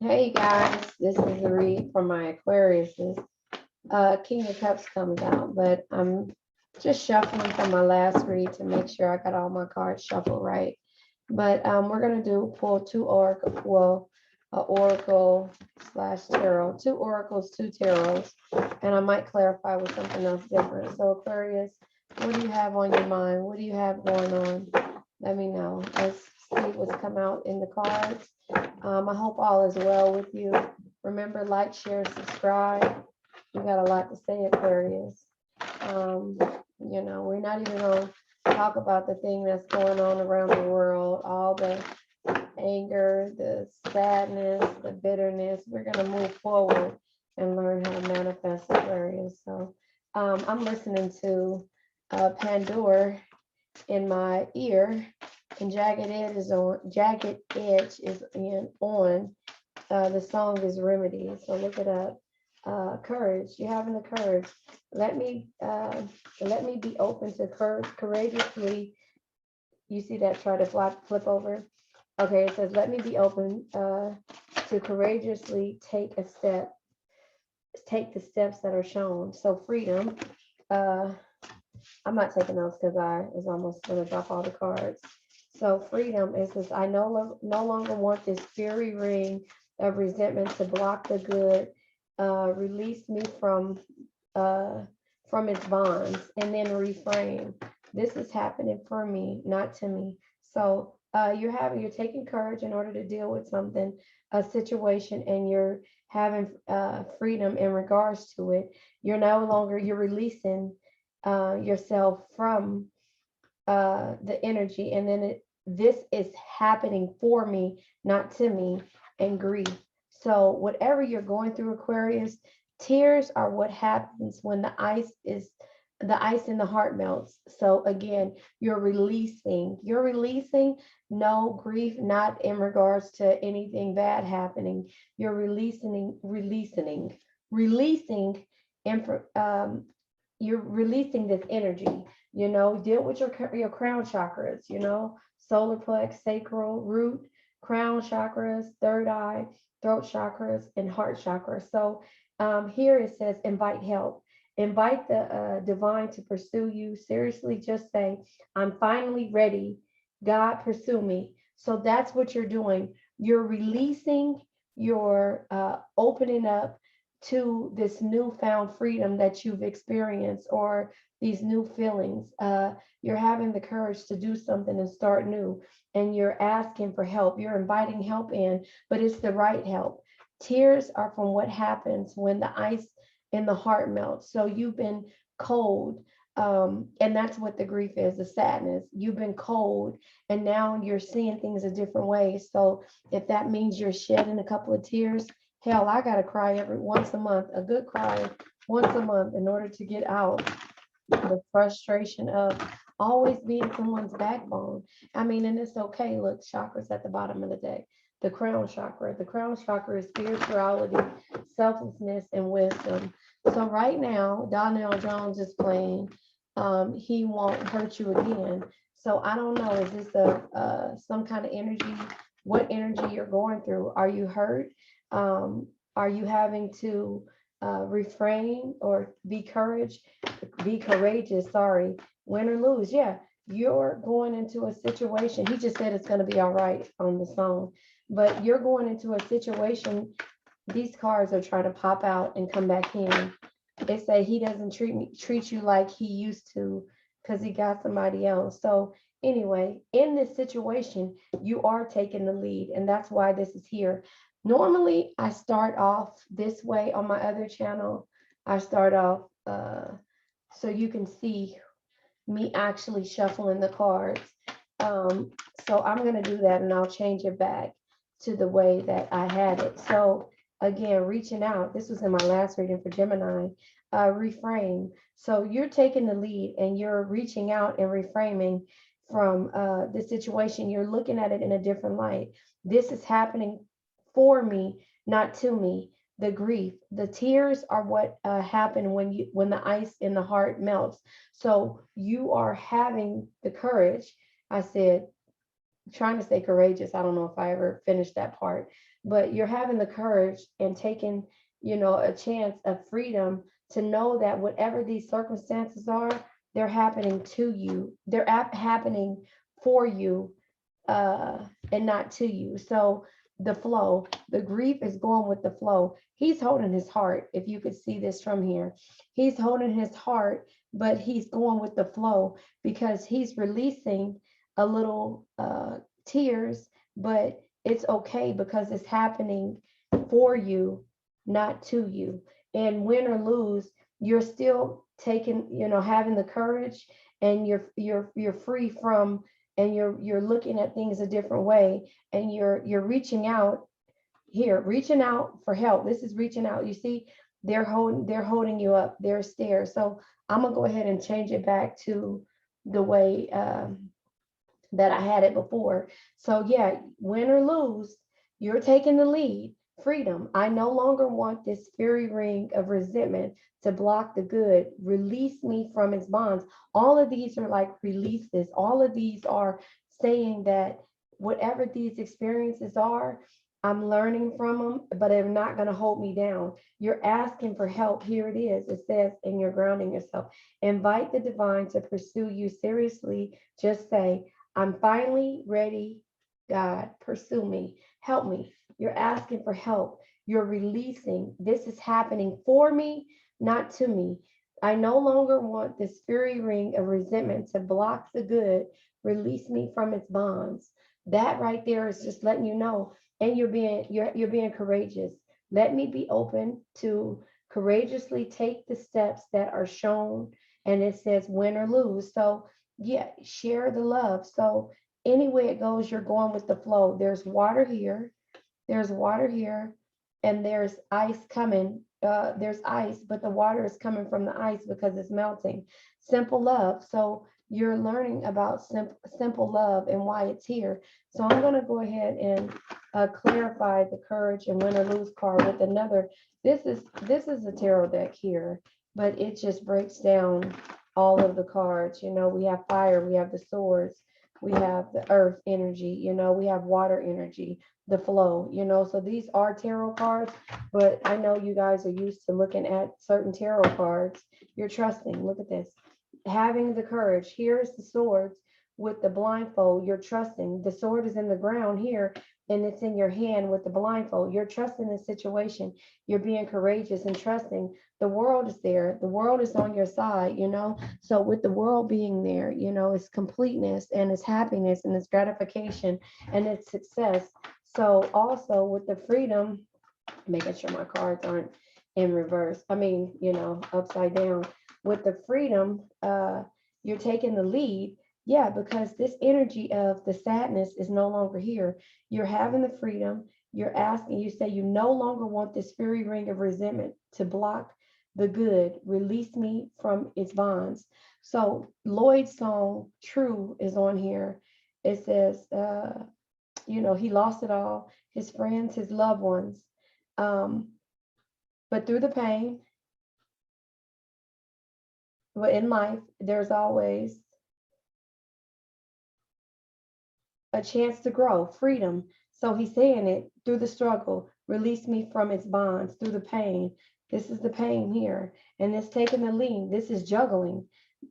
Hey guys, this is the read for my Aquariuses. King of Cups comes out, but I'm just shuffling from my last read to make sure I got all my cards shuffled right. But we're gonna pull two oracle, oracle slash tarot, two oracles, two tarots, and I might clarify with something else different. So Aquarius, what do you have on your mind? What do you have going on? Let me know. Let's see what's come out in the cards. I hope all is well with you. Remember, like, share, subscribe. We got a lot to say, Aquarius. Um, we're not even going to talk about the thing that's going on around the world, all the anger, the sadness, the bitterness. We're going to move forward and learn how to manifest, Aquarius. So I'm listening to Pandora in my ear, and Jagged Edge is on. The song is Remedy, so look it up. Courage, you having the courage. Let me be open to courageously. You see that, try to flip over. Okay, it says let me be open to courageously take the steps that are shown. So freedom. Uh, I'm not taking those because I was almost going to drop all the cards. So freedom is this: I no longer want this fiery ring of resentment to block the good. Release me from its bonds, and then reframe. This is happening for me, not to me. So you're taking courage in order to deal with something, a situation, and you're having freedom in regards to it. You're releasing yourself from the energy, and then this is happening for me, not to me, and grief. So whatever you're going through, Aquarius, tears are what happens when the ice in the heart melts. So again, you're releasing no grief, not in regards to anything bad happening. You're releasing um, you're releasing this energy. Deal with your crown chakras, solar plex, sacral, root, crown chakras, third eye, throat chakras, and heart chakra. So here it says invite help. Invite the divine to pursue you. Seriously, just say, I'm finally ready. God, pursue me. So that's what you're doing. You're releasing, you're opening up to this newfound freedom that you've experienced, or these new feelings. You're having the courage to do something and start new, and you're asking for help. You're inviting help in, but it's the right help. Tears are from what happens when the ice in the heart melts. So you've been cold. And that's what the grief is, the sadness. You've been cold, and now you're seeing things a different way. So if that means you're shedding a couple of tears, hell, I gotta cry every once a month, a good cry once a month, in order to get out the frustration of always being someone's backbone. I mean, and it's okay. Look, chakras at the bottom of the deck. The crown chakra. The crown chakra is spirituality, selflessness, and wisdom. So right now, Donnell Jones is playing. He won't hurt you again. So I don't know. Is this a some kind of energy? What energy you're going through? Are you hurt? Are you having to refrain or be courageous, sorry, win or lose? Yeah, you're going into a situation. He just said it's going to be all right on the song, but you're going into a situation. These cards are trying to pop out and come back in. They say he doesn't treat you like he used to because he got somebody else. So anyway, in this situation, you are taking the lead, and that's why this is here. Normally, I start off this way on my other channel. I start off so you can see me actually shuffling the cards. Um, so I'm going to do that, and I'll change it back to the way that I had it. So again, reaching out. This was in my last reading for Gemini. Reframe. So you're taking the lead, and you're reaching out and reframing from the situation. You're looking at it in a different light. This is happening for me, not to me. The grief, the tears are what happen when the ice in the heart melts. So you are having the courage. I said, trying to stay courageous. I don't know if I ever finished that part. but you're having the courage and taking, a chance of freedom to know that whatever these circumstances are, they're happening to you. They're happening for you, and not to you. So the flow, the grief is going with the flow. He's holding his heart. If you could see this from here, he's holding his heart, but he's going with the flow because he's releasing a little tears, but it's okay because it's happening for you, not to you. And win or lose, you're still taking, having the courage, and you're free from, and you're looking at things a different way, and you're reaching out here, reaching out for help. This is reaching out. You see, they're holding you up. There's stairs. So I'm gonna go ahead and change it back to the way that I had it before. So yeah, win or lose, you're taking the lead. Freedom. I no longer want this fairy ring of resentment to block the good. Release me from its bonds. All of these are like releases. All of these are saying that whatever these experiences are, I'm learning from them, but they're not going to hold me down. You're asking for help. Here it is. It says, and you're grounding yourself. Invite the divine to pursue you seriously. Just say, I'm finally ready. God, pursue me. Help me. You're asking for help. You're releasing. This is happening for me, not to me. I no longer want this fairy ring of resentment to block the good. Release me from its bonds. That right there is just letting you know. And you're being courageous. Let me be open to courageously take the steps that are shown. And it says win or lose. So yeah, share the love. So any way it goes, you're going with the flow. There's water here, and there's ice coming. There's ice, but the water is coming from the ice because it's melting. Simple love. So you're learning about simple love and why it's here. So I'm going to go ahead and clarify the courage and win or lose card with another. This is a tarot deck here, but it just breaks down all of the cards. We have fire, we have the swords, we have the earth energy, we have water energy, the flow, so these are tarot cards, but I know you guys are used to looking at certain tarot cards. You're trusting. Look at this. Having the courage. Here's the swords with the blindfold. You're trusting. The sword is in the ground here, and it's in your hand with the blindfold. You're trusting the situation. You're being courageous and trusting. The world is there. The world is on your side, So with the world being there, it's completeness and it's happiness and it's gratification and it's success. So also with the freedom, making sure my cards aren't in reverse. I mean, upside down. With the freedom, you're taking the lead. Yeah, because this energy of the sadness is no longer here. You're having the freedom. You're asking, you say you no longer want this fairy ring of resentment to block the good. Release me from its bonds. So Lloyd's song, True, is on here. It says, he lost it all, his friends, his loved ones. But through the pain, but in life, there's always a chance to grow, freedom. So he's saying it through the struggle, release me from its bonds, through the pain. This is the pain here. And it's taking the lead. This is juggling.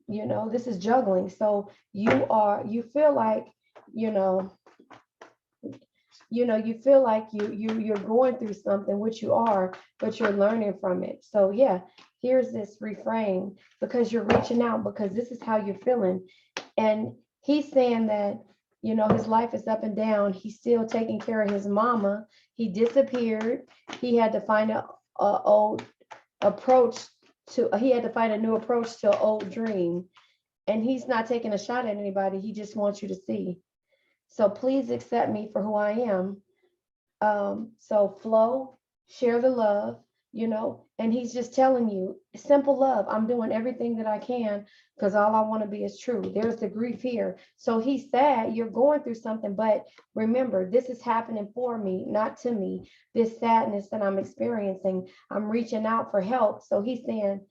This is juggling. So you feel like, you feel like you're going through something, which you are, but you're learning from it. So yeah, here's this refrain, because you're reaching out, because this is how you're feeling. And he's saying that, his life is up and down. He's still taking care of his mama. He disappeared. He had to find a old approach he had to find a new approach to an old dream. And he's not taking a shot at anybody. He just wants you to see. So please accept me for who I am. So flow, share the love, and he's just telling you, simple love. I'm doing everything that I can because all I want to be is true. There's the grief here. So he's sad, you're going through something, but remember, this is happening for me, not to me. This sadness that I'm experiencing, I'm reaching out for help. So he's saying,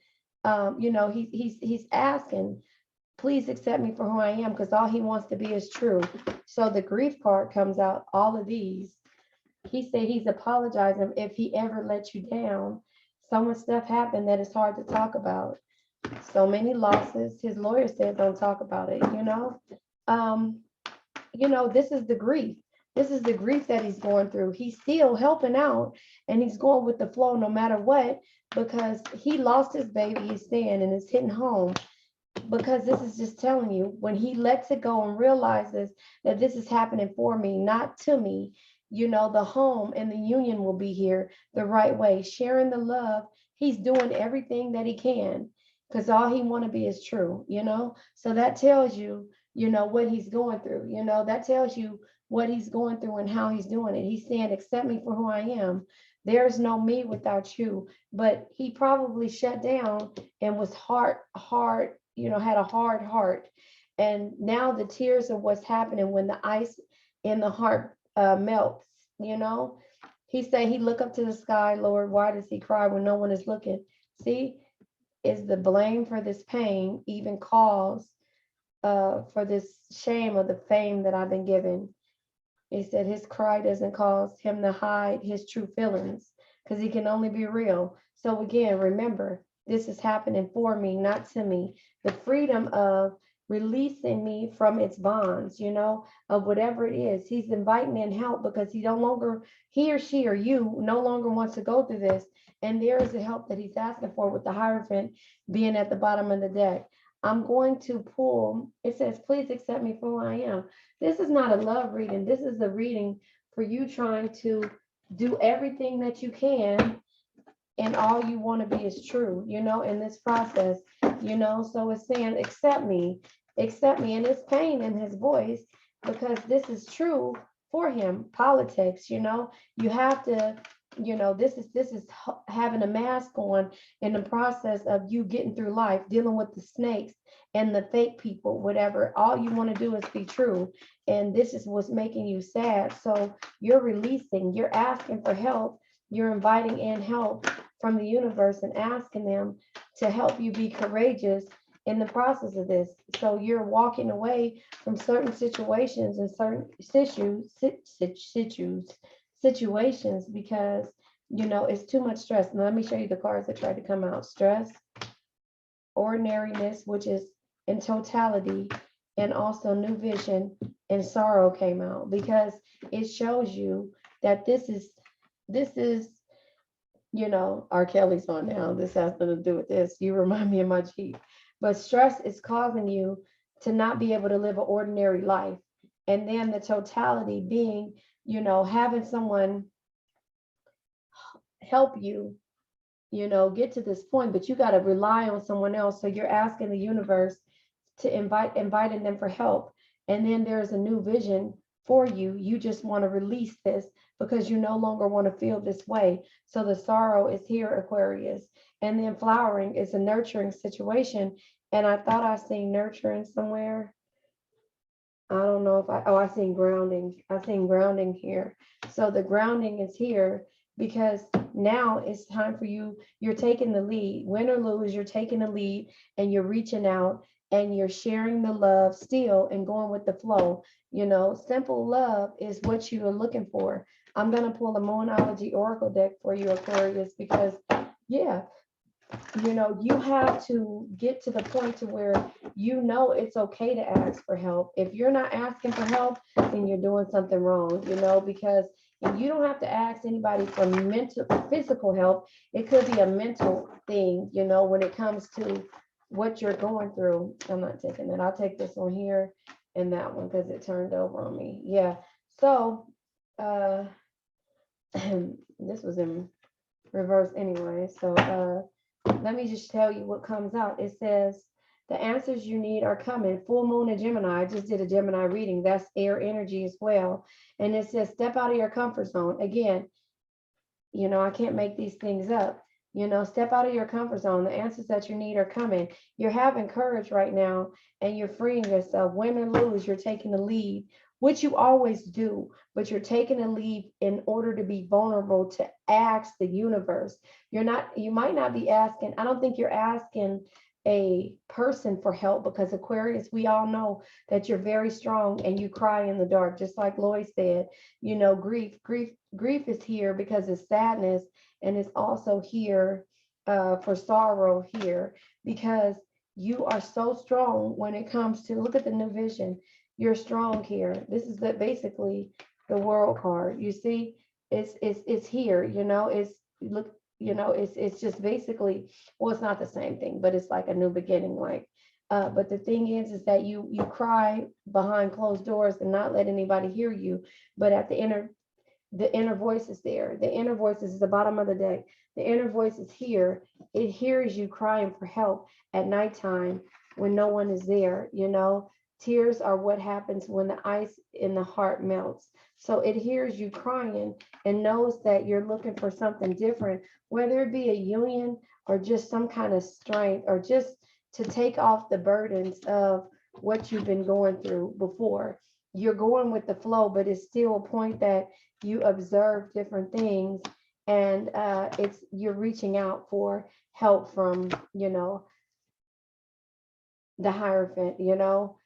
he's asking, please accept me for who I am, because all he wants to be is true. So the grief card comes out, all of these. He said he's apologizing if he ever let you down. So much stuff happened that it's hard to talk about. So many losses. His lawyer said don't talk about it, you know. Um, this is the grief. This is the grief that he's going through. He's still helping out and he's going with the flow no matter what, because he lost his baby, he's saying, and it's hitting home. Because this is just telling you, when he lets it go and realizes that this is happening for me, not to me, the home and the union will be here the right way, sharing the love. He's doing everything that he can because all he want to be is true. So that tells you, what he's going through. That tells you what he's going through and how he's doing it. He's saying, accept me for who I am. There's no me without you. But he probably shut down and was hard, had a hard heart. And now the tears of what's happening when the ice in the heart melts, you know. He said he look up to the sky, Lord, why does he cry when no one is looking? See, is the blame for this pain even cause for this shame of the fame that I've been given? He said his cry doesn't cause him to hide his true feelings because he can only be real. So again, remember, this is happening for me, not to me. The freedom of releasing me from its bonds, of whatever it is. He's inviting in help because he or she or you no longer wants to go through this. And there is the help that he's asking for with the Hierophant being at the bottom of the deck. I'm going to pull, it says, please accept me for who I am. This is not a love reading. This is a reading for you trying to do everything that you can, and all you want to be is true, in this process, So it's saying, accept me, and it's pain in his voice because this is true for him. Politics, you have to, this is having a mask on in the process of you getting through life, dealing with the snakes and the fake people, whatever. All you want to do is be true. And this is what's making you sad. So you're releasing, you're asking for help, you're inviting in help from the universe and asking them to help you be courageous in the process of this. So you're walking away from certain situations and certain situations because it's too much stress. Now let me show you the cards that tried to come out. Stress, ordinariness, which is in totality, and also new vision, and sorrow came out because it shows you that this is R. Kelly's on now. This has nothing to do with this. You remind me of my Jeep. But stress is causing you to not be able to live an ordinary life. And then the totality being, having someone help you, get to this point, but you got to rely on someone else. So you're asking the universe to inviting them for help. And then there's a new vision for you. You just want to release this because you no longer want to feel this way. So the sorrow is here, Aquarius. And then flowering is a nurturing situation. And I thought I seen nurturing somewhere. I don't know if I seen grounding. I seen grounding here. So the grounding is here because now it's time for you. You're taking the lead. Win or lose, you're taking the lead and you're reaching out and you're sharing the love still and going with the flow. Simple love is what you are looking for. I'm going to pull the Moonology Oracle deck for you, Aquarius, because yeah, you have to get to the point to where it's okay to ask for help. If you're not asking for help, then you're doing something wrong, because you don't have to ask anybody for mental, physical help. It could be a mental thing, when it comes to what you're going through. I'm not taking that. I'll take this one here and that one because it turned over on me. Yeah. So this was in reverse anyway. So let me just tell you what comes out. It says the answers you need are coming. Full moon in Gemini. I just did a Gemini reading. That's air energy as well. And it says step out of your comfort zone. Again, I can't make these things up. Step out of your comfort zone. The answers that you need are coming. You're having courage right now and you're freeing yourself. Win or lose, you're taking the lead, which you always do, but you're taking a lead in order to be vulnerable to ask the universe. You might not be asking. I don't think you're asking a person for help, because Aquarius, we all know that you're very strong and you cry in the dark, just like Lloyd said. You know, grief is here because it's sadness, and it's also here for sorrow here, because you are so strong when it comes to, look at the new vision. You're strong here. This is basically the world card. You see, it's here. You know, it's look. You know, it's just basically, well, it's not the same thing, but it's like a new beginning. Like, but the thing is that you cry behind closed doors and not let anybody hear you. But at the inner voice is there. The inner voice is the bottom of the deck. The inner voice is here. It hears you crying for help at nighttime when no one is there. You know, tears are what happens when the ice in the heart melts. So it hears you crying and knows that you're looking for something different, whether it be a union or just some kind of strength, or just to take off the burdens of what you've been going through before. You're going with the flow, but it's still a point that you observe different things, and it's you're reaching out for help from, you know, the Hierophant, you know,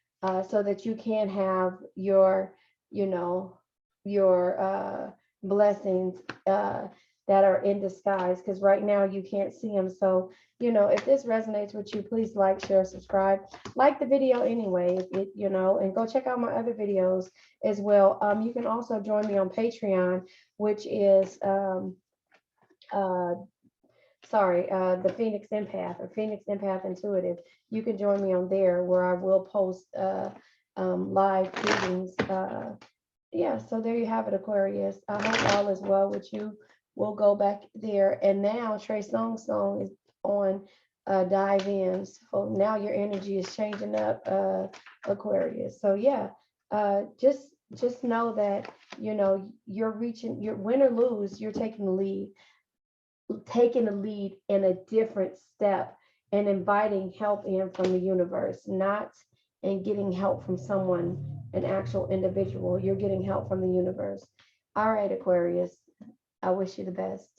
so that you can have your, you know, your blessings that are in disguise, because right now you can't see them. So, you know, if this resonates with you, please like, share, subscribe, like the video anyway, you know, and go check out my other videos as well. You can also join me on Patreon, which is uh, the Phoenix Empath, or Phoenix Empath Intuitive. You can join me on there, where I will post live readings. Yeah, so there you have it, Aquarius. I hope all is well with you. We'll go back there. And now Trey Song's song is on Dive In. So now your energy is changing up, Aquarius. So yeah, just know that, you know, you're reaching, you're win or lose, you're taking the lead in a different step, and inviting help in from the universe, not in getting help from someone, an actual individual. You're getting help from the universe. All right, Aquarius, I wish you the best.